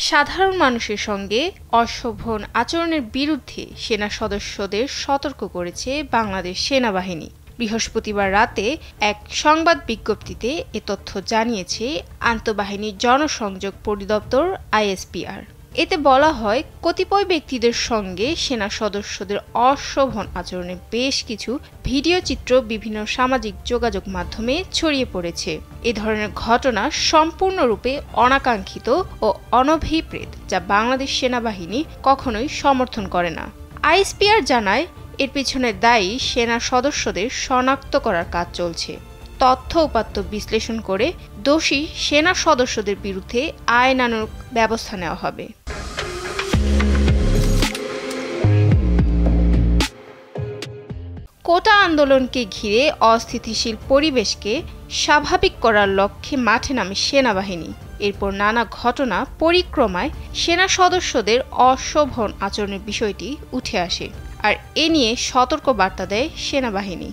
সাধারণ মানুষের সঙ্গে অশোভন আচরণের বিরুদ্ধে সেনা সদস্যদের সতর্ক করেছে বাংলাদেশ সেনাবাহিনী। বৃহস্পতিবার রাতে এক সংবাদ বিজ্ঞপ্তিতে এ তথ্য জানিয়েছে আন্তঃবাহিনী জনসংযোগ পরিদপ্তর আইএসপিআর। এতে বলা হয়, কতিপয় ব্যক্তিদের সঙ্গে সেনা সদস্যদের অশোভন আচরণের বেশ কিছু ভিডিও চিত্র বিভিন্ন সামাজিক যোগাযোগ মাধ্যমে ছড়িয়ে পড়েছে। এ ধরনের ঘটনা সম্পূর্ণরূপে অনাকাঙ্ক্ষিত ও অনভিপ্রেত, যা বাংলাদেশ সেনাবাহিনী কখনোই সমর্থন করে না। আইএসপিআর জানায়, এর পিছনে দায়ী সেনা সদস্যদের শনাক্ত করার কাজ চলছে। তথ্য উপাত্ত বিশ্লেষণ করে দোষী সেনা সদস্যদের বিরুদ্ধে আইনানুগ ব্যবস্থা নেওয়া হবে। কোটা আন্দোলনকে ঘিরে অস্থিতিশীল পরিবেশকে স্বাভাবিক করার লক্ষ্যে মাঠে নামে সেনাবাহিনী। এরপর নানা ঘটনা পরিক্রমায় সেনা সদস্যদের অশোভন আচরণের বিষয়টি উঠে আসে, আর এ নিয়ে সতর্ক বার্তা দেয় সেনাবাহিনী।